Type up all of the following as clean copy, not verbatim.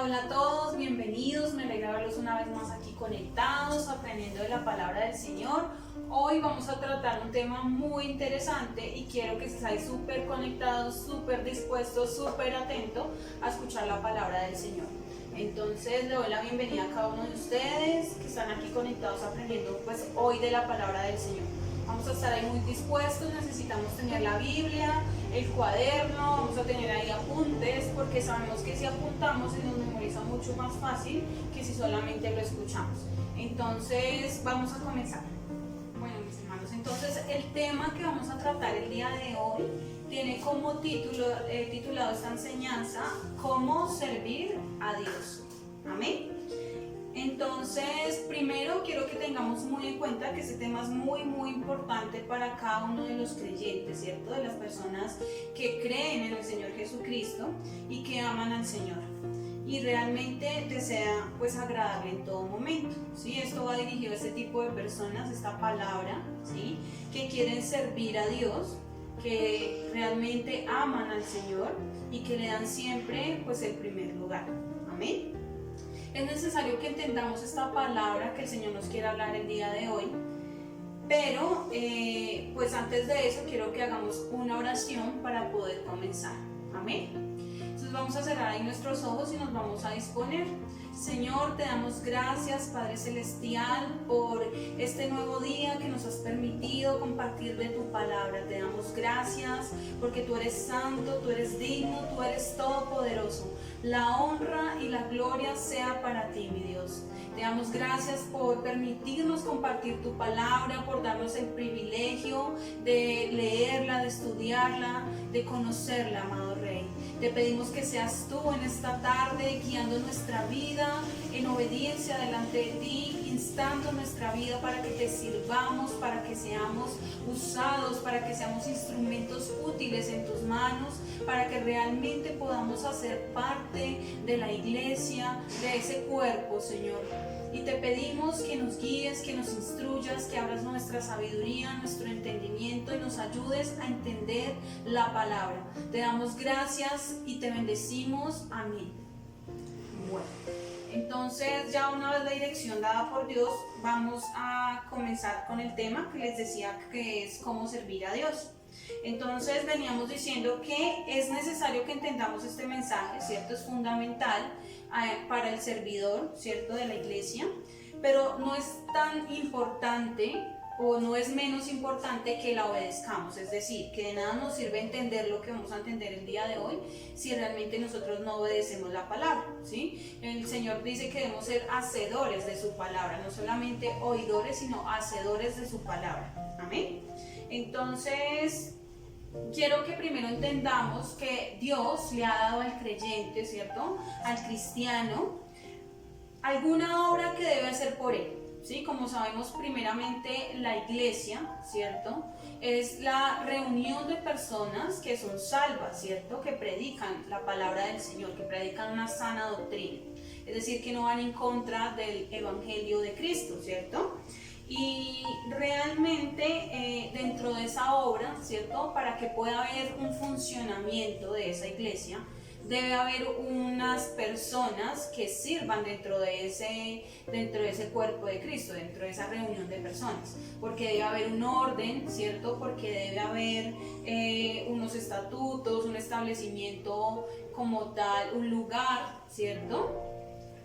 Hola a todos, bienvenidos, me alegra verlos una vez más aquí conectados, aprendiendo de la palabra del Señor. Hoy vamos a tratar un tema muy interesante y quiero que estéis súper conectados, súper dispuestos, súper atentos a escuchar la palabra del Señor. Entonces le doy la bienvenida a cada uno de ustedes que están aquí conectados aprendiendo pues hoy de la palabra del Señor. Vamos a estar ahí muy dispuestos, necesitamos tener la Biblia, el cuaderno, vamos a tener ahí apuntes, porque sabemos que si apuntamos se nos memoriza mucho más fácil que si solamente lo escuchamos. Entonces vamos a comenzar. Bueno, mis hermanos, entonces el tema que vamos a tratar el día de hoy tiene como titulado esta enseñanza, ¿cómo servir a Dios? Amén. Entonces, primero quiero que tengamos muy en cuenta que este tema es muy importante para cada uno de los creyentes, ¿cierto? De las personas que creen en el Señor Jesucristo y que aman al Señor y realmente desea pues agradarle en todo momento, ¿sí? Esto va dirigido a este tipo de personas, esta palabra, ¿sí? Que quieren servir a Dios, que realmente aman al Señor y que le dan siempre pues el primer lugar. Amén. Es necesario que entendamos esta palabra que el Señor nos quiere hablar el día de hoy, pero pues antes de eso quiero que hagamos una oración para poder comenzar. Amén. Entonces vamos a cerrar ahí nuestros ojos y nos vamos a disponer. Señor, te damos gracias, Padre Celestial, por este nuevo día que nos has permitido compartir de tu palabra. Te damos gracias porque tú eres santo, tú eres digno, tú eres todopoderoso. La honra y la gloria sea para ti, mi Dios. Te damos gracias por permitirnos compartir tu palabra, por darnos el privilegio de leerla, de estudiarla, de conocerla, amado Rey. Te pedimos que seas tú en esta tarde guiando nuestra vida en obediencia delante de ti, instando nuestra vida para que te sirvamos, para que seamos usados, para que seamos instrumentos útiles en tus manos, para que realmente podamos hacer parte de la iglesia, de ese cuerpo, Señor. Y te pedimos que nos guíes, que nos instruyas, que abras nuestra sabiduría, nuestro entendimiento y nos ayudes a entender la palabra. Te damos gracias y te bendecimos. Amén. Bueno, entonces ya una vez la dirección dada por Dios, vamos a comenzar con el tema que les decía que es cómo servir a Dios. Entonces veníamos diciendo que es necesario que entendamos este mensaje, ¿cierto? Es fundamental para el servidor, ¿cierto? De la iglesia, pero no es tan importante o no es menos importante que la obedezcamos, es decir, que de nada nos sirve entender lo que vamos a entender el día de hoy si realmente nosotros no obedecemos la palabra, ¿sí? El Señor dice que debemos ser hacedores de su palabra, no solamente oidores, sino hacedores de su palabra. Amén. Entonces, quiero que primero entendamos que Dios le ha dado al creyente, ¿cierto? Al cristiano, alguna obra que debe hacer por él. ¿Sí? Como sabemos, primeramente la iglesia, ¿cierto? Es la reunión de personas que son salvas, ¿cierto? Que predican la palabra del Señor, que predican una sana doctrina. Es decir, que no van en contra del evangelio de Cristo, ¿cierto? Y realmente dentro de esa obra, ¿cierto? Para que pueda haber un funcionamiento de esa iglesia, debe haber unas personas que sirvan dentro de ese cuerpo de Cristo, dentro de esa reunión de personas, porque debe haber un orden, ¿cierto? Porque debe haber unos estatutos, un establecimiento como tal, un lugar, ¿cierto?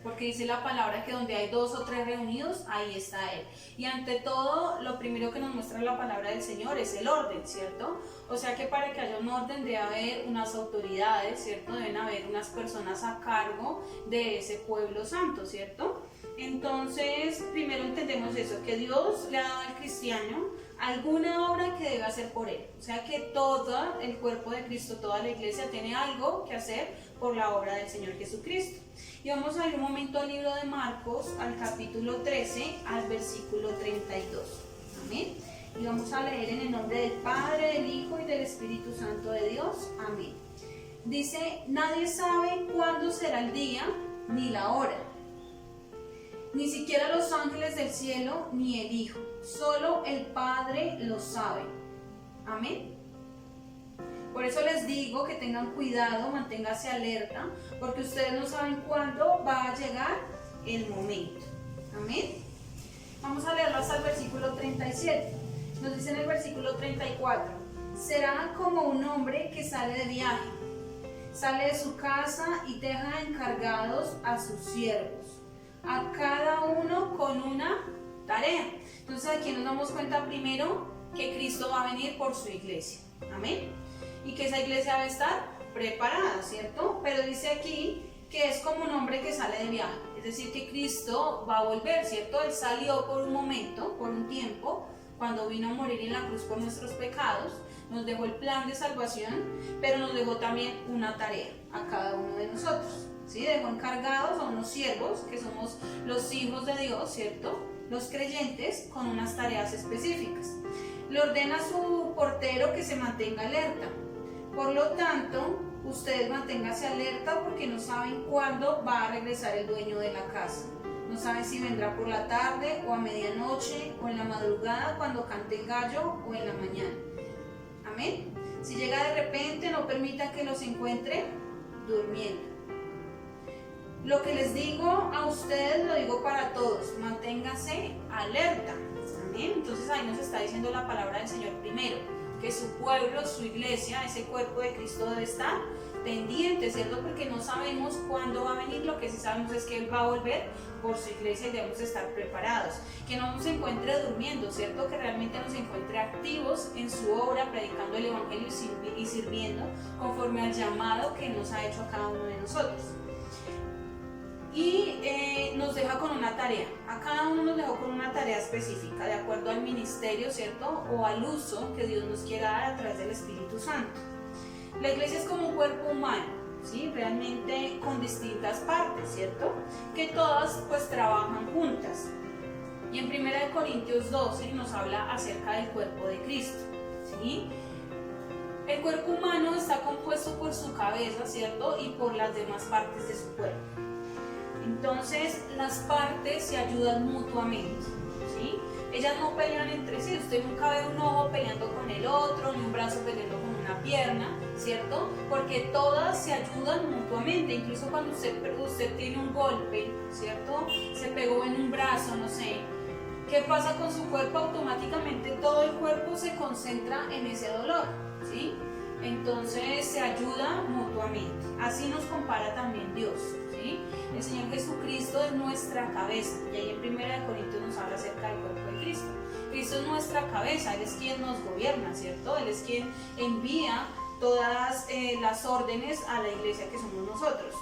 Porque dice la palabra que donde hay 2 o 3 reunidos, ahí está Él. Y ante todo, lo primero que nos muestra la palabra del Señor es el orden, ¿cierto? O sea que para que haya un orden debe haber unas autoridades, ¿cierto? Deben haber unas personas a cargo de ese pueblo santo, ¿cierto? Entonces, primero entendemos eso, que Dios le ha dado al cristiano alguna obra que debe hacer por él. O sea que todo el cuerpo de Cristo, toda la iglesia tiene algo que hacer por la obra del Señor Jesucristo. Y vamos a ir un momento al libro de Marcos, al capítulo 13, al versículo 32. Amén. Y vamos a leer en el nombre del Padre, del Hijo y del Espíritu Santo de Dios. Amén. Dice, nadie sabe cuándo será el día ni la hora, ni siquiera los ángeles del cielo ni el Hijo, solo el Padre lo sabe. Amén. Por eso les digo que tengan cuidado, manténgase alerta, porque ustedes no saben cuándo va a llegar el momento. Amén. Vamos a leerlo hasta el versículo 37. Nos dice en el versículo 34, será como un hombre que sale de viaje, sale de su casa y deja encargados a sus siervos, a cada uno con una tarea. Entonces aquí nos damos cuenta primero que Cristo va a venir por su iglesia. Amén. Y que esa iglesia va a estar preparada, ¿cierto? Pero dice aquí que es como un hombre que sale de viaje. Es decir, que Cristo va a volver, ¿cierto? Él salió por un momento, por un tiempo, cuando vino a morir en la cruz por nuestros pecados. Nos dejó el plan de salvación, pero nos dejó también una tarea a cada uno de nosotros. ¿Sí? Dejó encargados a unos siervos, que somos los hijos de Dios, ¿cierto? Los creyentes, con unas tareas específicas. Le ordena a su portero que se mantenga alerta. Por lo tanto, ustedes manténganse alerta porque no saben cuándo va a regresar el dueño de la casa. No saben si vendrá por la tarde o a medianoche o en la madrugada cuando cante el gallo o en la mañana. Amén. Si llega de repente, no permitan que los encuentre durmiendo. Lo que les digo a ustedes lo digo para todos. Manténganse alerta. Amén. Entonces ahí nos está diciendo la palabra del Señor primero, que su pueblo, su iglesia, ese cuerpo de Cristo debe estar pendiente, ¿cierto? Porque no sabemos cuándo va a venir. Lo que sí sabemos es que Él va a volver por su iglesia y debemos estar preparados. Que no nos encuentre durmiendo, ¿cierto? Que realmente nos encuentre activos en su obra, predicando el Evangelio y sirviendo conforme al llamado que nos ha hecho a cada uno de nosotros. Y nos deja con una tarea. A cada uno nos dejó con una tarea específica, de acuerdo al ministerio, ¿cierto? O al uso que Dios nos quiera dar a través del Espíritu Santo. La iglesia es como un cuerpo humano, ¿sí? Realmente con distintas partes, ¿cierto? Que todas pues trabajan juntas. Y en 1 Corintios 12 nos habla acerca del cuerpo de Cristo, ¿sí? El cuerpo humano está compuesto por su cabeza, ¿cierto? Y por las demás partes de su cuerpo. Entonces las partes se ayudan mutuamente, ¿sí? Ellas no pelean entre sí. Usted nunca ve un ojo peleando con el otro, ni un brazo peleando con una pierna, ¿cierto? Porque todas se ayudan mutuamente. Incluso cuando usted tiene un golpe, ¿cierto? Se pegó en un brazo, no sé. ¿Qué pasa con su cuerpo? Automáticamente todo el cuerpo se concentra en ese dolor, ¿sí? Entonces se ayuda mutuamente. Así nos compara también Dios, ¿sí? El Señor Jesucristo es nuestra cabeza. Y ahí en 1 Corintios nos habla acerca del cuerpo de Cristo. Cristo es nuestra cabeza, Él es quien nos gobierna, ¿cierto? Él es quien envía todas las órdenes a la iglesia que somos nosotros.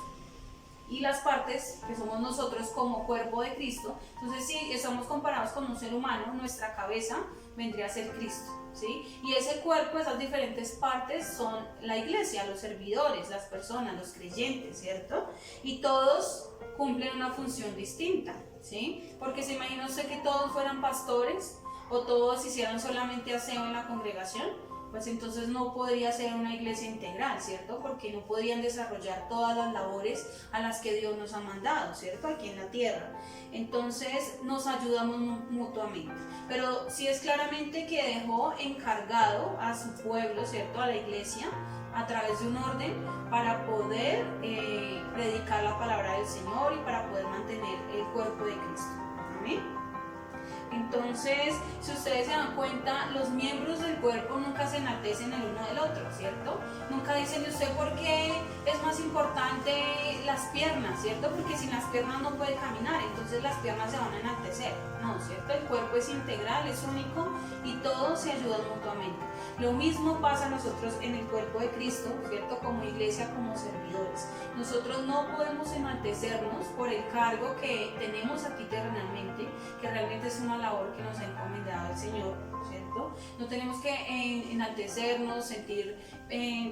Y las partes que somos nosotros como cuerpo de Cristo. Entonces, si estamos comparados con un ser humano, nuestra cabeza vendría a ser Cristo, ¿sí? Y ese cuerpo, esas diferentes partes son la iglesia, los servidores, las personas, los creyentes, ¿cierto? Y todos cumplen una función distinta, ¿sí? Porque se imagina usted que todos fueran pastores o todos hicieran solamente aseo en la congregación, pues entonces no podría ser una iglesia integral, ¿cierto? Porque no podrían desarrollar todas las labores a las que Dios nos ha mandado, ¿cierto? Aquí en la tierra. Entonces nos ayudamos mutuamente. Pero sí es claramente que dejó encargado a su pueblo, ¿cierto? A la iglesia, a través de un orden para poder predicar la palabra del Señor y para poder mantener el cuerpo de Cristo. Amén. Entonces, si ustedes se dan cuenta, los miembros del cuerpo nunca se enaltecen el uno del otro, ¿cierto? Nunca dicen de usted por qué es más importante las piernas, ¿cierto? Porque sin las piernas no puede caminar, entonces las piernas se van a enaltecer. No, ¿cierto? El cuerpo es integral, es único y todos se ayudan mutuamente. Lo mismo pasa a nosotros en el cuerpo de Cristo, ¿cierto? Como iglesia, como servidores. Nosotros no podemos enaltecernos por el cargo que tenemos aquí terrenalmente, que realmente es una labor que nos ha encomendado el Señor, ¿cierto? No tenemos que enaltecernos, sentir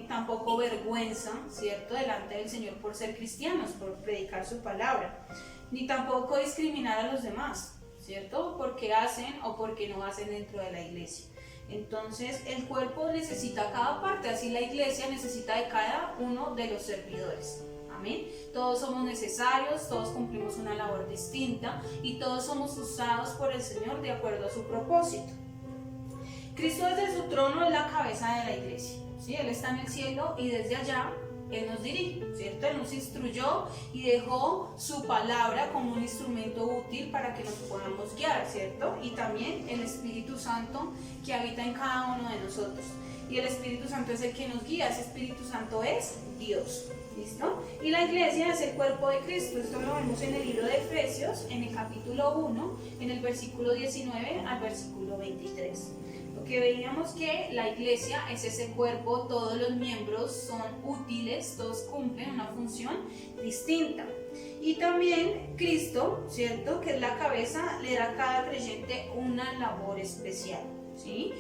tampoco vergüenza, ¿cierto? Delante del Señor por ser cristianos, por predicar su palabra, ni tampoco discriminar a los demás, ¿cierto? Porque hacen o porque no hacen dentro de la iglesia. Entonces el cuerpo necesita cada parte, así la iglesia necesita de cada uno de los servidores. Amén. Todos somos necesarios, todos cumplimos una labor distinta y todos somos usados por el Señor de acuerdo a su propósito. Cristo desde su trono es la cabeza de la iglesia, ¿sí? Él está en el cielo y desde allá Él nos dirige, ¿cierto? Él nos instruyó y dejó su palabra como un instrumento útil para que nos podamos guiar, ¿cierto? Y también el Espíritu Santo que habita en cada uno de nosotros. Y el Espíritu Santo es el que nos guía, ese Espíritu Santo es Dios, ¿listo? Y la iglesia es el cuerpo de Cristo. Esto lo vemos en el libro de Efesios, en el capítulo 1, en el versículo 19 al versículo 23. Que veíamos que la iglesia es ese cuerpo, todos los miembros son útiles, todos cumplen una función distinta. Y también Cristo, ¿cierto?, que es la cabeza, le da a cada creyente una labor especial, ¿sí?,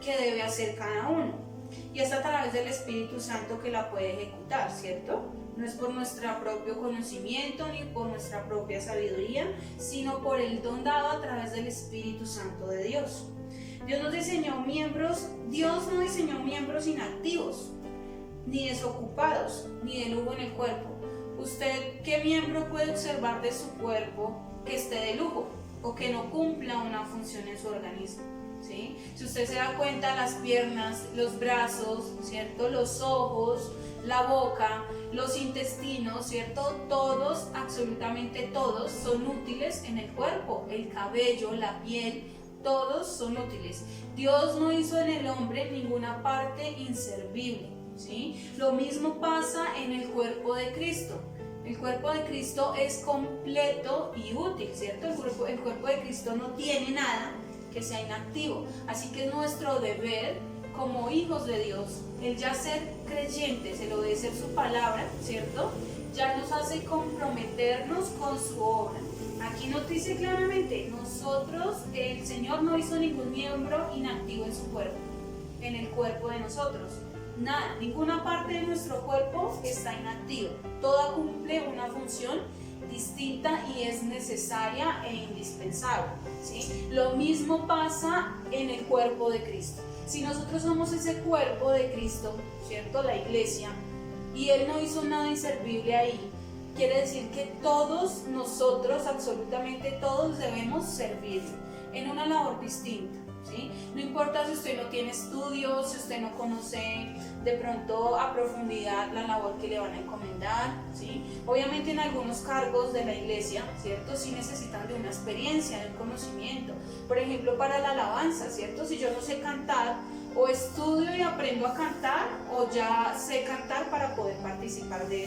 que debe hacer cada uno. Y es a través del Espíritu Santo que la puede ejecutar, ¿cierto? No es por nuestro propio conocimiento ni por nuestra propia sabiduría, sino por el don dado a través del Espíritu Santo de Dios. Dios no diseñó miembros inactivos, ni desocupados, ni de lujo en el cuerpo. ¿Usted qué miembro puede observar de su cuerpo que esté de lujo o que no cumpla una función en su organismo? ¿Sí? Si usted se da cuenta, las piernas, los brazos, ¿cierto?, los ojos, la boca, los intestinos, ¿cierto?, todos, absolutamente todos, son útiles en el cuerpo. El cabello, la piel, todos son útiles. Dios no hizo en el hombre ninguna parte inservible, ¿sí? Lo mismo pasa en el cuerpo de Cristo. El cuerpo de Cristo es completo y útil, ¿cierto? El cuerpo de Cristo no tiene nada que sea inactivo. Así que es nuestro deber como hijos de Dios, el ya ser creyentes, el obedecer su palabra, ¿cierto?, ya nos hace comprometernos con su obra. Aquí nos dice claramente, el Señor no hizo ningún miembro inactivo en su cuerpo, en el cuerpo de nosotros. Nada, ninguna parte de nuestro cuerpo está inactiva. Toda cumple una función distinta y es necesaria e indispensable, ¿sí? Lo mismo pasa en el cuerpo de Cristo. Si nosotros somos ese cuerpo de Cristo, ¿cierto?, la iglesia, y Él no hizo nada inservible ahí, quiere decir que todos nosotros, absolutamente todos, debemos servir en una labor distinta, ¿sí? No importa si usted no tiene estudios, si usted no conoce de pronto a profundidad la labor que le van a encomendar, ¿sí? Obviamente en algunos cargos de la iglesia, ¿cierto?, sí necesitan de una experiencia, de un conocimiento. Por ejemplo, para la alabanza, ¿cierto? Si yo no sé cantar, o estudio y aprendo a cantar, o ya sé cantar para poder participar de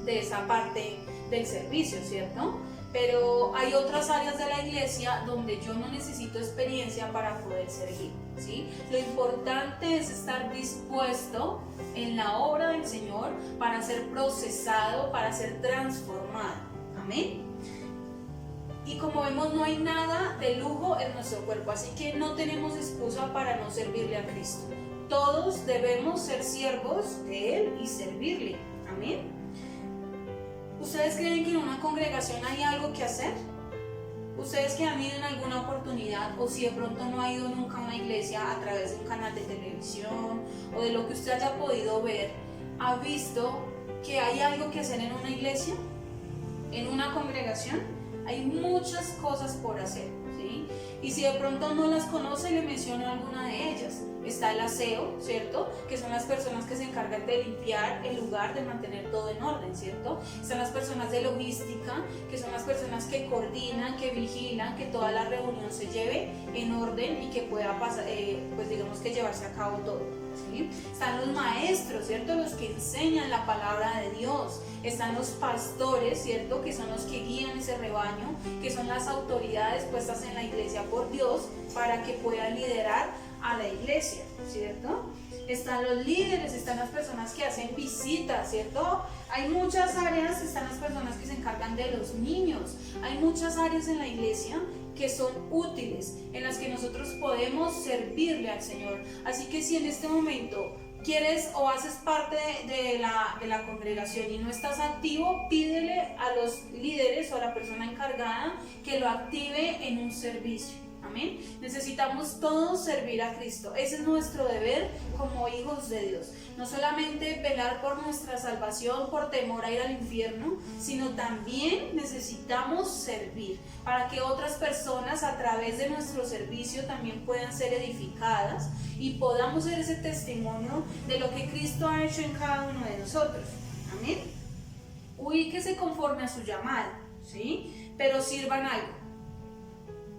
esa parte del servicio, ¿cierto? Pero hay otras áreas de la iglesia donde yo no necesito experiencia para poder servir, ¿sí? Lo importante es estar dispuesto en la obra del Señor para ser procesado, para ser transformado. Amén. Y como vemos, no hay nada de lujo en nuestro cuerpo, así que no tenemos excusa para no servirle a Cristo. Todos debemos ser siervos de Él y servirle. Amén. ¿Ustedes creen que en una congregación hay algo que hacer? ¿Ustedes que han ido en alguna oportunidad, o si de pronto no ha ido nunca a una iglesia a través de un canal de televisión o de lo que usted haya podido ver, ha visto que hay algo que hacer en una iglesia, en una congregación? Hay muchas cosas por hacer, ¿sí? Y si de pronto no las conoce, le menciono alguna de ellas. Está el aseo, ¿cierto?, que son las personas que se encargan de limpiar el lugar, de mantener todo en orden, ¿cierto? Están las personas de logística, que son las personas que coordinan, que vigilan que toda la reunión se lleve en orden y que pueda pasar, pues digamos que llevarse a cabo todo, ¿sí? Están los maestros, ¿cierto?, los que enseñan la palabra de Dios. Están los pastores, ¿cierto?, que son los que guían ese rebaño, que son las autoridades puestas en la iglesia por Dios para que puedan liderar a la iglesia, ¿cierto? Están los líderes, están las personas que hacen visitas, ¿cierto? Hay muchas áreas, están las personas que se encargan de los niños. Hay muchas áreas en la iglesia que son útiles, en las que nosotros podemos servirle al Señor. Así que si en este momento quieres o haces parte de la congregación y no estás activo, pídele a los líderes o a la persona encargada que lo active en un servicio. Amén. Necesitamos todos servir a Cristo. Ese es nuestro deber como hijos de Dios. No solamente velar por nuestra salvación por temor a ir al infierno, sino también necesitamos servir para que otras personas a través de nuestro servicio también puedan ser edificadas y podamos ser ese testimonio de lo que Cristo ha hecho en cada uno de nosotros. Amén. Ubíquese conforme a su llamado, ¿sí? Pero sirvan algo.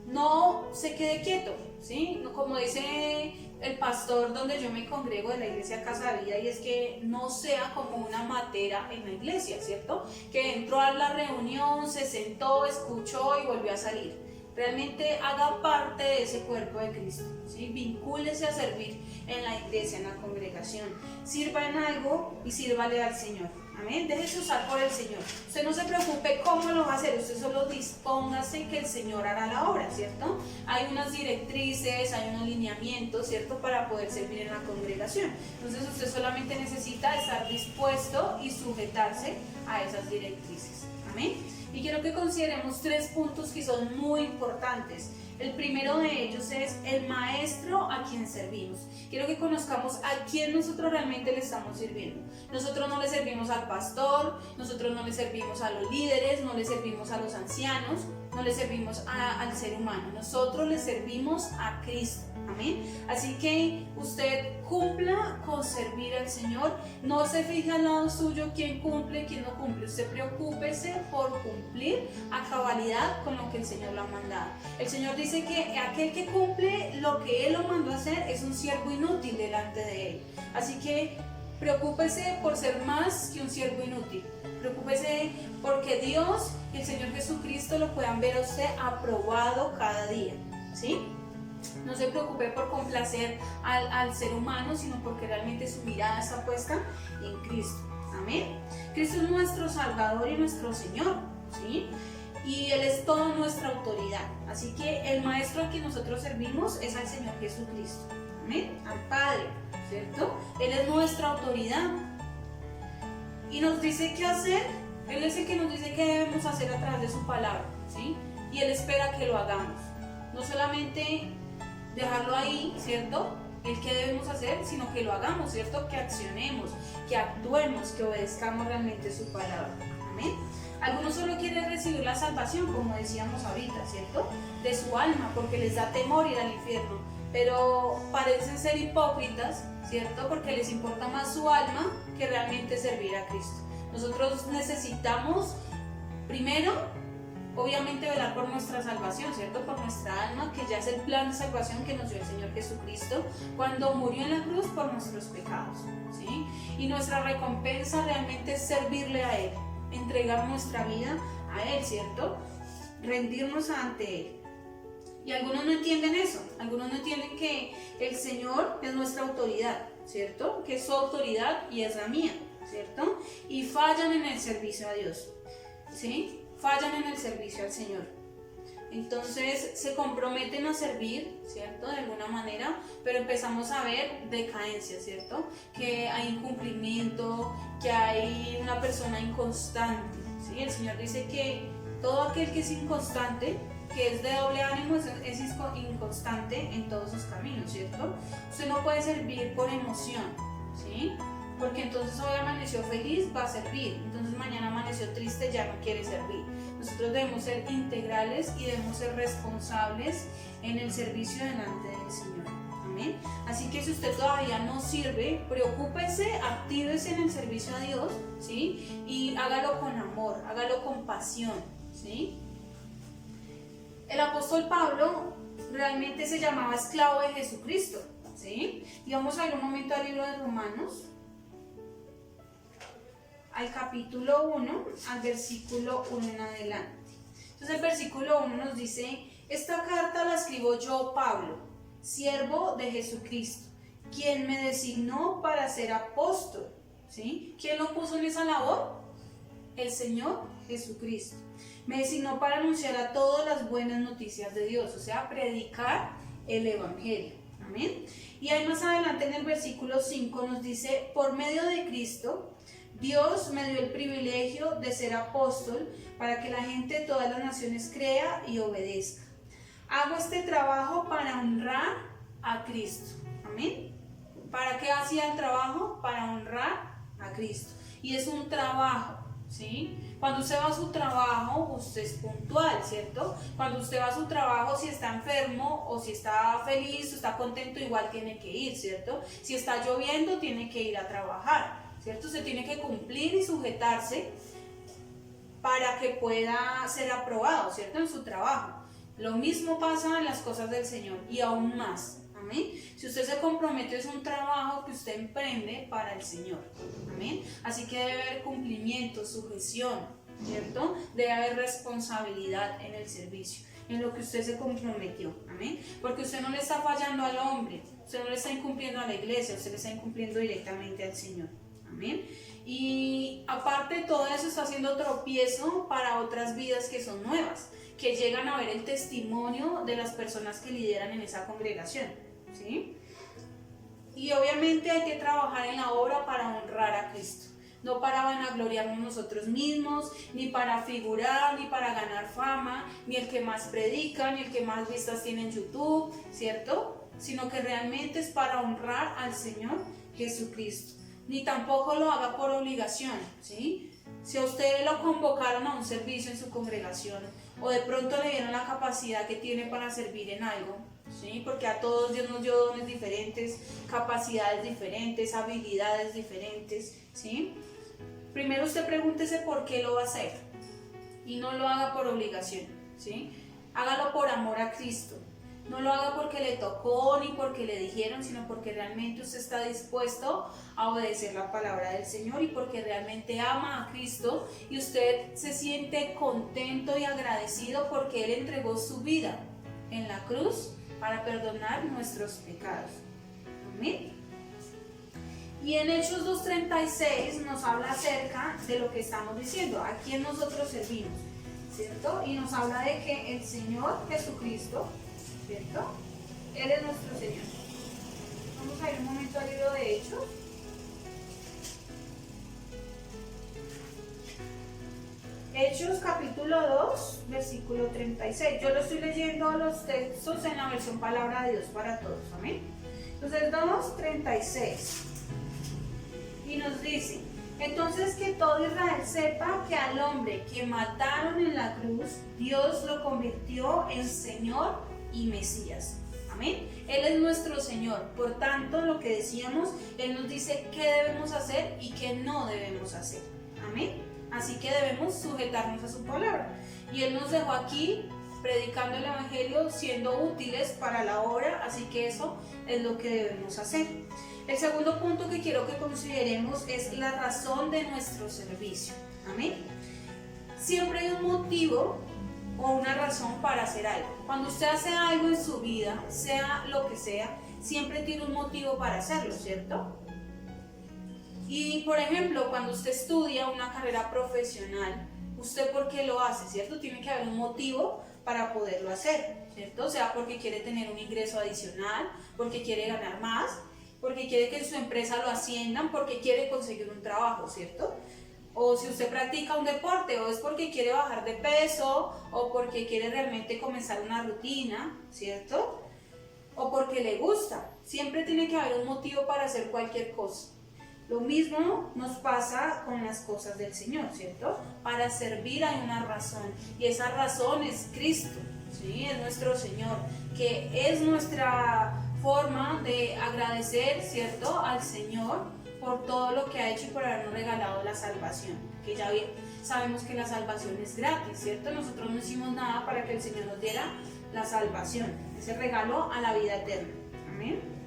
No se quede quieto, ¿sí? Como dice el pastor donde yo me congrego de la iglesia Casa de Vida, y es que no sea como una matera en la iglesia, ¿cierto? Que entró a la reunión, se sentó, escuchó y volvió a salir. Realmente haga parte de ese cuerpo de Cristo, ¿sí? Vincúlese a servir en la iglesia, en la congregación. Sirva en algo y sírvale al Señor. Amén. Déjese usar por el Señor. Usted no se preocupe cómo lo va a hacer, usted solo dispóngase que el Señor hará la obra, ¿cierto? Hay unas directrices, hay unos lineamientos, ¿cierto? Para poder servir en la congregación. Entonces usted solamente necesita estar dispuesto y sujetarse a esas directrices. Amén. Y quiero que consideremos 3 puntos que son muy importantes. El primero de ellos es el maestro a quien servimos. Quiero que conozcamos a quién nosotros realmente le estamos sirviendo. Nosotros no le servimos al pastor, nosotros no le servimos a los líderes, no le servimos a los ancianos, no le servimos al ser humano. Nosotros le servimos a Cristo. Amén. Así que usted cumpla con servir al Señor. No se fije al lado suyo quién cumple, quién no cumple. Usted preocúpese por cumplir a cabalidad con lo que el Señor lo ha mandado. El Señor dice que aquel que cumple lo que Él lo mandó a hacer es un siervo inútil delante de Él. Así que preocúpese por ser más que un siervo inútil. Preocúpese porque Dios y el Señor Jesucristo lo puedan ver a usted aprobado cada día, ¿sí? No se preocupe por complacer al ser humano, sino porque realmente su mirada está puesta en Cristo. Amén. Cristo es nuestro Salvador y nuestro Señor, ¿sí? Y Él es toda nuestra autoridad. Así que el Maestro a quien nosotros servimos es al Señor Jesucristo. Amén. Al Padre, ¿cierto? Él es nuestra autoridad. Y nos dice qué hacer. Él es el que nos dice qué debemos hacer a través de su palabra, ¿sí? Y Él espera que lo hagamos. No solamente dejarlo ahí, ¿cierto? El que debemos hacer, sino que lo hagamos, ¿cierto? Que accionemos, que actuemos, que obedezcamos realmente su palabra. Amén. Algunos solo quieren recibir la salvación, como decíamos ahorita, ¿cierto? De su alma, porque les da temor ir al infierno. Pero parecen ser hipócritas, ¿cierto? Porque les importa más su alma que realmente servir a Cristo. Nosotros necesitamos, primero, obviamente velar por nuestra salvación, ¿cierto? Por nuestra alma, que ya es el plan de salvación que nos dio el Señor Jesucristo cuando murió en la cruz por nuestros pecados, ¿sí? Y nuestra recompensa realmente es servirle a Él, entregar nuestra vida a Él, ¿cierto? Rendirnos ante Él. Y algunos no entienden eso, algunos no entienden que el Señor es nuestra autoridad, ¿cierto? Que es su autoridad y es la mía, ¿cierto? Y fallan en el servicio a Dios, ¿sí? Fallan en el servicio al Señor. Entonces se comprometen a servir, ¿cierto? De alguna manera, pero empezamos a ver decadencia, ¿cierto? Que hay incumplimiento, que hay una persona inconstante, ¿sí? El Señor dice que todo aquel que es inconstante, que es de doble ánimo, es inconstante en todos sus caminos, ¿cierto? Usted no puede servir por emoción, ¿sí? Porque entonces hoy amaneció feliz, va a servir. Entonces mañana amaneció triste, ya no quiere servir. Nosotros debemos ser integrales y debemos ser responsables en el servicio delante del Señor. Amén. Así que si usted todavía no sirve, preocúpese, actívese en el servicio a Dios, ¿sí? Y hágalo con amor, hágalo con pasión, ¿sí? El apóstol Pablo realmente se llamaba esclavo de Jesucristo, ¿sí? Y vamos a ir un momento al libro de Romanos, al capítulo 1, al versículo 1 en adelante. Entonces el versículo 1 nos dice: esta carta la escribo yo, Pablo, siervo de Jesucristo, quien me designó para ser apóstol, ¿sí? ¿Quién lo puso en esa labor? El Señor Jesucristo. Me designó para anunciar a todas las buenas noticias de Dios, o sea, predicar el Evangelio. Amén. Y ahí más adelante en el versículo 5 nos dice: por medio de Cristo, Dios me dio el privilegio de ser apóstol para que la gente de todas las naciones crea y obedezca. Hago este trabajo para honrar a Cristo. Amén. ¿Para qué hacía el trabajo? Para honrar a Cristo. Y es un trabajo, ¿sí? Cuando usted va a su trabajo, usted es puntual, ¿cierto? Cuando usted va a su trabajo, si está enfermo o si está feliz o está contento, igual tiene que ir, ¿cierto? Si está lloviendo, tiene que ir a trabajar, ¿cierto? Usted tiene que cumplir y sujetarse para que pueda ser aprobado, ¿cierto? En su trabajo. Lo mismo pasa en las cosas del Señor y aún más. Amén. Si usted se compromete, es un trabajo que usted emprende para el Señor. Amén. Así que debe haber cumplimiento, sujeción, ¿cierto? Debe haber responsabilidad en el servicio, en lo que usted se comprometió. Amén. Porque usted no le está fallando al hombre, usted no le está incumpliendo a la iglesia, usted le está incumpliendo directamente al Señor. Amén. Y aparte de todo eso, está haciendo tropiezo para otras vidas que son nuevas, que llegan a ver el testimonio de las personas que lideran en esa congregación. ¿Sí? Y obviamente hay que trabajar en la obra para honrar a Cristo, no para vanagloriarnos nosotros mismos, ni para figurar, ni para ganar fama, ni el que más predica, ni el que más vistas tiene en YouTube, ¿cierto? Sino que realmente es para honrar al Señor Jesucristo. Ni tampoco lo haga por obligación, ¿sí? Si a usted lo convocaron a un servicio en su congregación, o de pronto le dieron la capacidad que tiene para servir en algo, ¿sí? Porque a todos Dios nos dio dones diferentes, capacidades diferentes, habilidades diferentes, ¿sí? Primero usted pregúntese por qué lo va a hacer y no lo haga por obligación, ¿sí? Hágalo por amor a Cristo. No lo haga porque le tocó ni porque le dijeron, sino porque realmente usted está dispuesto a obedecer la palabra del Señor y porque realmente ama a Cristo y usted se siente contento y agradecido porque Él entregó su vida en la cruz para perdonar nuestros pecados. Amén. Y en Hechos 2:36 nos habla acerca de lo que estamos diciendo, a quién nosotros servimos, ¿cierto? Y nos habla de que el Señor Jesucristo, ¿cierto? Él es nuestro Señor. Vamos a ir un momento al libro de Hechos. Hechos capítulo 2, versículo 36. Yo lo estoy leyendo los textos en la versión Palabra de Dios para Todos. Amén. Entonces 2:36. Y nos dice: entonces que todo Israel sepa que al hombre que mataron en la cruz, Dios lo convirtió en Señor y Mesías. Amén. Él es nuestro Señor. Por tanto, lo que decíamos, Él nos dice qué debemos hacer y qué no debemos hacer. Amén. Así que debemos sujetarnos a su palabra. Y Él nos dejó aquí predicando el Evangelio, siendo útiles para la obra, así que eso es lo que debemos hacer. El segundo punto que quiero que consideremos es la razón de nuestro servicio. Amén. Siempre hay un motivo o una razón para hacer algo. Cuando usted hace algo en su vida, sea lo que sea, siempre tiene un motivo para hacerlo, ¿cierto? Y por ejemplo, cuando usted estudia una carrera profesional, ¿usted por qué lo hace? ¿Cierto? Tiene que haber un motivo para poderlo hacer, ¿cierto? O sea, porque quiere tener un ingreso adicional, porque quiere ganar más, porque quiere que en su empresa lo asciendan, porque quiere conseguir un trabajo, ¿cierto? O si usted practica un deporte, o es porque quiere bajar de peso, o porque quiere realmente comenzar una rutina, ¿cierto? O porque le gusta. Siempre tiene que haber un motivo para hacer cualquier cosa. Lo mismo nos pasa con las cosas del Señor, ¿cierto? Para servir hay una razón, y esa razón es Cristo, ¿sí? Es nuestro Señor, que es nuestra forma de agradecer, ¿cierto?, al Señor por todo lo que ha hecho y por habernos regalado la salvación, que ya bien sabemos que la salvación es gratis, ¿cierto? Nosotros no hicimos nada para que el Señor nos diera la salvación, ese regalo a la vida eterna. Amén.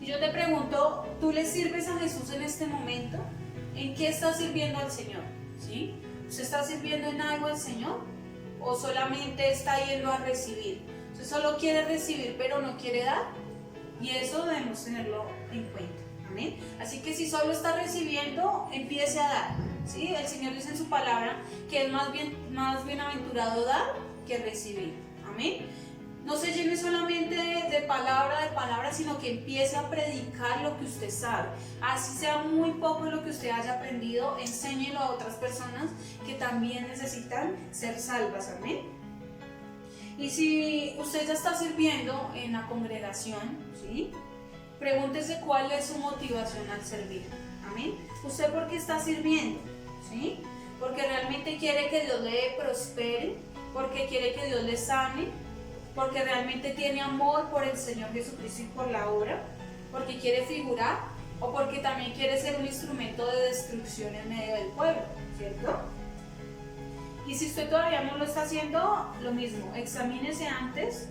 Y yo te pregunto, ¿tú le sirves a Jesús en este momento? ¿En qué estás sirviendo al Señor? ¿Sí? ¿Usted está sirviendo en algo al Señor? ¿O solamente está yendo a recibir? ¿Usted solo quiere recibir pero no quiere dar? Y eso debemos tenerlo en cuenta. Amén. Así que si solo está recibiendo, empiece a dar. ¿Sí? El Señor dice en su palabra que es más bienaventurado dar que recibir. Amén. No se llene solamente de palabra, sino que empiece a predicar lo que usted sabe. Así sea muy poco lo que usted haya aprendido, enséñelo a otras personas que también necesitan ser salvas. Amén. Y si usted ya está sirviendo en la congregación, ¿sí? Pregúntese cuál es su motivación al servir. Amén. ¿Usted por qué está sirviendo? ¿Sí? Porque realmente quiere que Dios le prospere, porque quiere que Dios le sane, porque realmente tiene amor por el Señor Jesucristo y por la obra, porque quiere figurar, o porque también quiere ser un instrumento de destrucción en medio del pueblo, ¿cierto? Y si usted todavía no lo está haciendo, lo mismo, examínese antes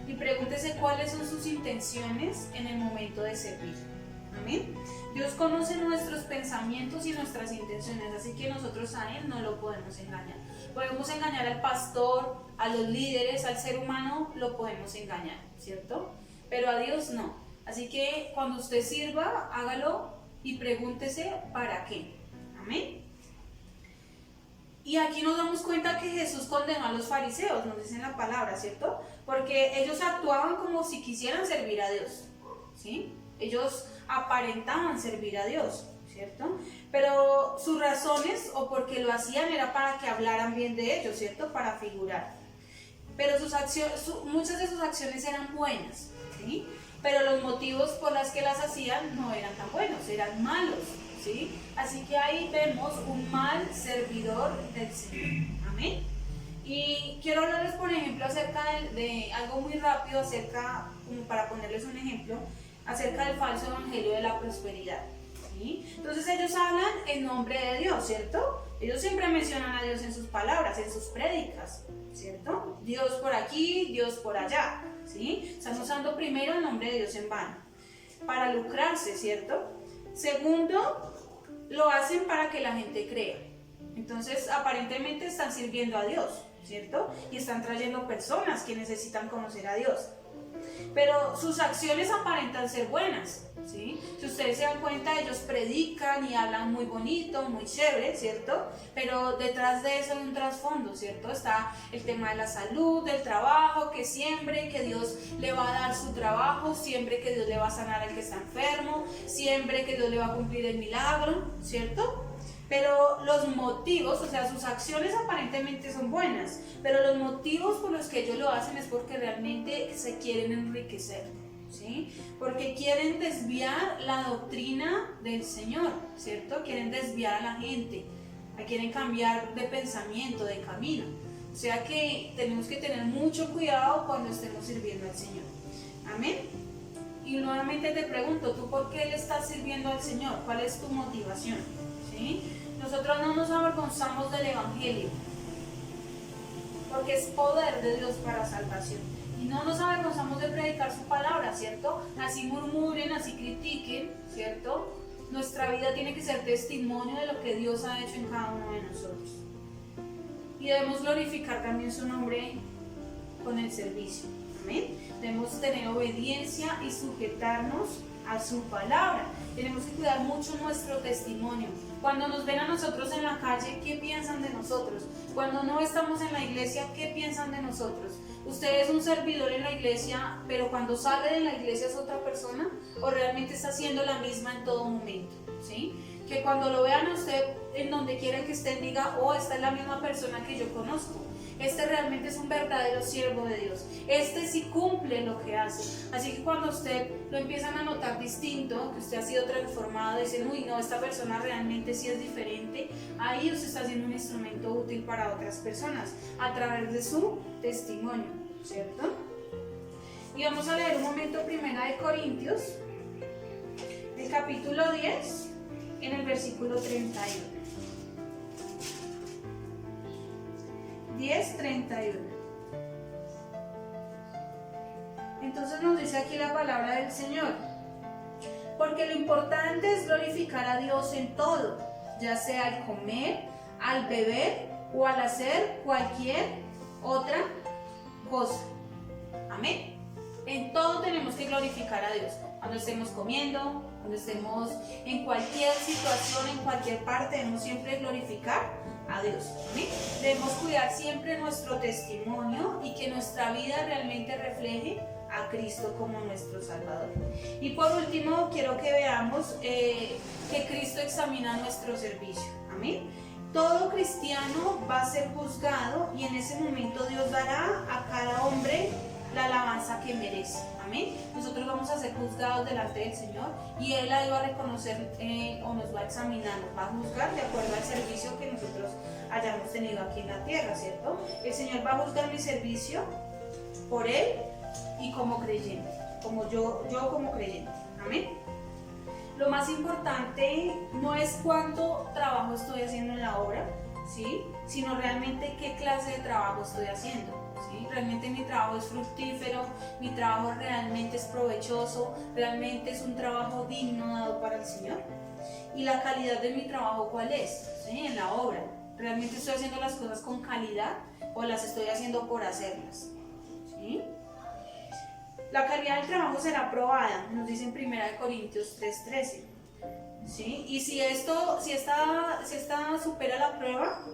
y pregúntese cuáles son sus intenciones en el momento de servir. Amén. Dios conoce nuestros pensamientos y nuestras intenciones, así que nosotros a Él no lo podemos engañar. Podemos engañar al pastor, a los líderes, al ser humano, lo podemos engañar, ¿cierto? Pero a Dios no. Así que cuando usted sirva, hágalo y pregúntese para qué. Amén. Y aquí nos damos cuenta que Jesús condenó a los fariseos, nos dice en la palabra, ¿cierto? Porque ellos actuaban como si quisieran servir a Dios, ¿sí? Ellos aparentaban servir a Dios, ¿cierto? Pero sus razones o porque lo hacían era para que hablaran bien de ellos, ¿cierto? Para figurar. Pero muchas de sus acciones eran buenas, ¿sí? Pero los motivos por los que las hacían no eran tan buenos, eran malos, ¿sí? Así que ahí vemos un mal servidor del Señor. Amén. Y quiero hablarles, por ejemplo, acerca de algo muy rápido, como para ponerles un ejemplo, acerca del falso evangelio de la prosperidad, ¿sí? Entonces ellos hablan en nombre de Dios, ¿cierto? Ellos siempre mencionan a Dios en sus palabras, en sus prédicas, ¿cierto? Dios por aquí, Dios por allá, ¿sí? Están usando primero el nombre de Dios en vano, para lucrarse, ¿cierto? Segundo, lo hacen para que la gente crea. Entonces, aparentemente están sirviendo a Dios, ¿cierto? Y están trayendo personas que necesitan conocer a Dios. Pero sus acciones aparentan ser buenas, ¿sí? Si ustedes se dan cuenta, ellos predican y hablan muy bonito, muy chévere, ¿cierto? Pero detrás de eso hay un trasfondo, ¿cierto? Está el tema de la salud, del trabajo, que siempre que Dios le va a dar su trabajo, siempre que Dios le va a sanar al que está enfermo, siempre que Dios le va a cumplir el milagro, ¿cierto? Pero los motivos, o sea, sus acciones aparentemente son buenas, pero los motivos por los que ellos lo hacen es porque realmente se quieren enriquecer, ¿sí? Porque quieren desviar la doctrina del Señor, ¿cierto? Quieren desviar a la gente, quieren cambiar de pensamiento, de camino. O sea que tenemos que tener mucho cuidado cuando estemos sirviendo al Señor. Amén. Y nuevamente te pregunto, ¿tú por qué le estás sirviendo al Señor? ¿Cuál es tu motivación? ¿Sí? Nosotros no nos avergonzamos del Evangelio, porque es poder de Dios para salvación. Y no nos avergonzamos de predicar su palabra, ¿cierto? Así murmuren, así critiquen, ¿cierto? Nuestra vida tiene que ser testimonio de lo que Dios ha hecho en cada uno de nosotros. Y debemos glorificar también su nombre con el servicio. Amén. Debemos tener obediencia y sujetarnos a su palabra. Tenemos que cuidar mucho nuestro testimonio. Cuando nos ven a nosotros en la calle, ¿qué piensan de nosotros? Cuando no estamos en la iglesia, ¿qué piensan de nosotros? ¿Usted es un servidor en la iglesia, pero cuando sale de la iglesia es otra persona? ¿O realmente está haciendo la misma en todo momento? ¿Sí? Que cuando lo vean a usted en donde quiera que esté, diga, oh, esta es la misma persona que yo conozco. Este realmente es un verdadero siervo de Dios. Este sí cumple lo que hace. Así que cuando usted lo empiezan a notar distinto, que usted ha sido transformado, dicen, uy, no, esta persona realmente sí es diferente, ahí usted está siendo un instrumento útil para otras personas a través de su testimonio, ¿cierto? Y vamos a leer un momento 1 Corintios, el capítulo 10, en el versículo 31. 10:31. Entonces nos dice aquí la palabra del Señor: porque lo importante es glorificar a Dios en todo, ya sea al comer, al beber o al hacer cualquier otra cosa. Amén. En todo tenemos que glorificar a Dios. Cuando estemos comiendo, cuando estemos en cualquier situación, en cualquier parte, debemos siempre glorificar a Dios. ¿Sí? Debemos cuidar siempre nuestro testimonio y que nuestra vida realmente refleje a Cristo como nuestro Salvador. Y por último, quiero que veamos que Cristo examina nuestro servicio. Amén. Todo cristiano va a ser juzgado y en ese momento Dios dará a cada hombre la alabanza que merece. Amén. Nosotros vamos a ser juzgados delante del Señor y Él la va a reconocer o nos va a examinar, nos va a juzgar de acuerdo al servicio que nosotros hayamos tenido aquí en la tierra, ¿cierto? El Señor va a juzgar mi servicio por Él y como creyente, como yo como creyente. Amén. Lo más importante no es cuánto trabajo estoy haciendo en la obra, ¿sí? Sino realmente qué clase de trabajo estoy haciendo. ¿Sí? Realmente mi trabajo es fructífero, mi trabajo realmente es provechoso, realmente es un trabajo digno dado para el Señor. Y la calidad de mi trabajo, ¿cuál es? ¿Sí? En la obra. ¿Realmente estoy haciendo las cosas con calidad o las estoy haciendo por hacerlas? ¿Sí? La calidad del trabajo será probada, nos dice en 1 Corintios 3:13. ¿Sí? Y si esta supera la prueba,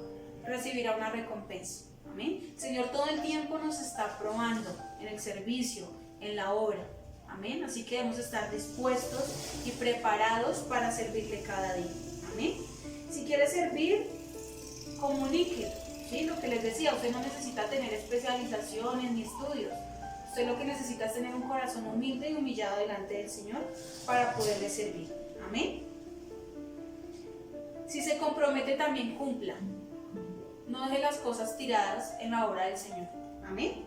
recibirá una recompensa. Amén. El Señor todo el tiempo nos está probando en el servicio, en la obra. Amén. Así que debemos estar dispuestos y preparados para servirle cada día. Amén. Si quiere servir, comunique. ¿Sí? Lo que les decía, usted no necesita tener especializaciones ni estudios. Usted lo que necesita es tener un corazón humilde y humillado delante del Señor para poderle servir. Amén. Si se compromete, también cumpla. No deje las cosas tiradas en la obra del Señor. Amén.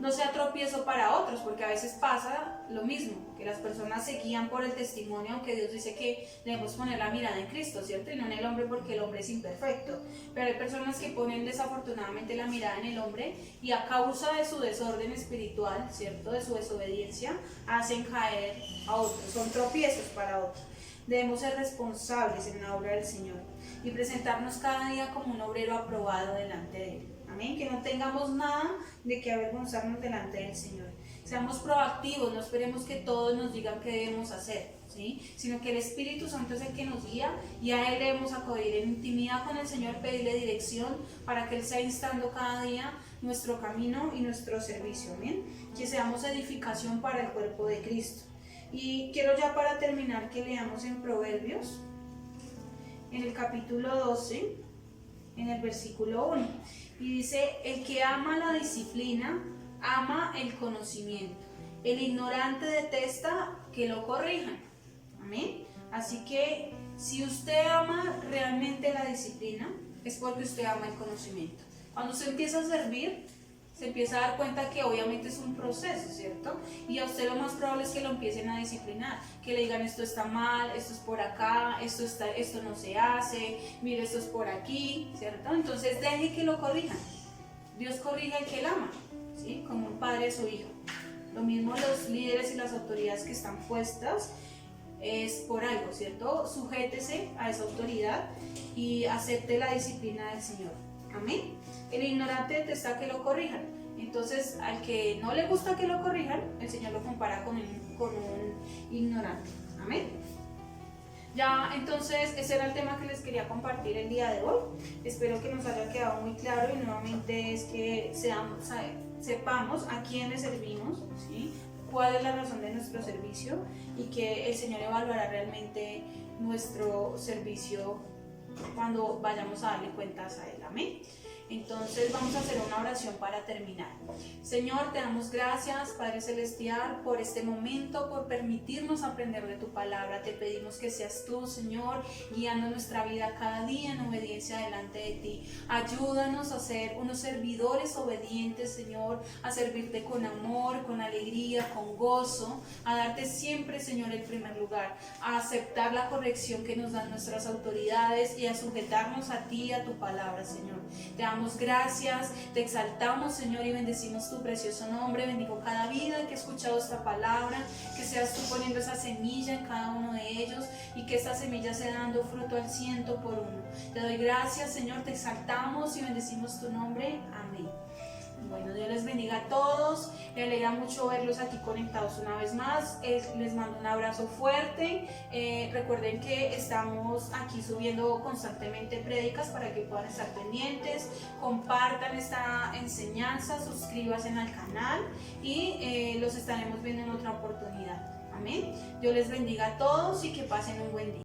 No sea tropiezo para otros, porque a veces pasa lo mismo, que las personas se guían por el testimonio, aunque Dios dice que debemos poner la mirada en Cristo, ¿cierto? Y no en el hombre, porque el hombre es imperfecto. Pero hay personas que ponen desafortunadamente la mirada en el hombre y a causa de su desorden espiritual, ¿cierto? De su desobediencia, hacen caer a otros, son tropiezos para otros. Debemos ser responsables en la obra del Señor y presentarnos cada día como un obrero aprobado delante de Él. Amén. Que no tengamos nada de que avergonzarnos delante del Señor. Seamos proactivos, no esperemos que todos nos digan qué debemos hacer, ¿sí? Sino que el Espíritu Santo es el que nos guía y a Él debemos acudir en intimidad con el Señor, pedirle dirección para que Él sea instando cada día nuestro camino y nuestro servicio. Amén. Que seamos edificación para el cuerpo de Cristo. Y quiero ya para terminar que leamos en Proverbios, en el capítulo 12, en el versículo 1. Y dice, el que ama la disciplina, ama el conocimiento. El ignorante detesta que lo corrijan. Amén. Así que si usted ama realmente la disciplina, es porque usted ama el conocimiento. Cuando usted empieza a servir, se empieza a dar cuenta que obviamente es un proceso, ¿cierto? Y a usted lo más probable es que lo empiecen a disciplinar, que le digan esto está mal, esto es por acá, esto no se hace, mire esto es por aquí, ¿cierto? Entonces deje que lo corrijan. Dios corrige al que él ama, ¿sí? Como un padre a su hijo. Lo mismo los líderes y las autoridades que están puestas es por algo, ¿cierto? Sujétese a esa autoridad y acepte la disciplina del Señor. Amén. El ignorante detesta que lo corrijan. Entonces, al que no le gusta que lo corrijan, el Señor lo compara con un ignorante. Amén. Ya, entonces, ese era el tema que les quería compartir el día de hoy. Espero que nos haya quedado muy claro y nuevamente es que sepamos a quién le servimos, ¿sí? Cuál es la razón de nuestro servicio y que el Señor evaluará realmente nuestro servicio cuando vayamos a darle cuentas a Él. Amén. Entonces vamos a hacer una oración para terminar. Señor, te damos gracias, Padre Celestial, por este momento, por permitirnos aprender de tu palabra. Te pedimos que seas tú, Señor, guiando nuestra vida cada día en obediencia delante de ti. Ayúdanos a ser unos servidores obedientes, Señor, a servirte con amor, con alegría, con gozo, a darte siempre, Señor, el primer lugar, a aceptar la corrección que nos dan nuestras autoridades y a sujetarnos a ti y a tu palabra, Señor. Te damos gracias, te exaltamos, Señor, y bendecimos tu precioso nombre. Bendigo cada vida que ha escuchado esta palabra, que seas tú poniendo esa semilla en cada uno de ellos y que esta semilla sea dando fruto al 100 por uno. Te doy gracias, Señor, te exaltamos y bendecimos tu nombre. Amén. Bueno, Dios les bendiga a todos. Me alegra mucho verlos aquí conectados una vez más. Les mando un abrazo fuerte. Recuerden que estamos aquí subiendo constantemente prédicas para que puedan estar pendientes. Compartan esta enseñanza, suscríbanse al canal y los estaremos viendo en otra oportunidad. Amén. Dios les bendiga a todos y que pasen un buen día.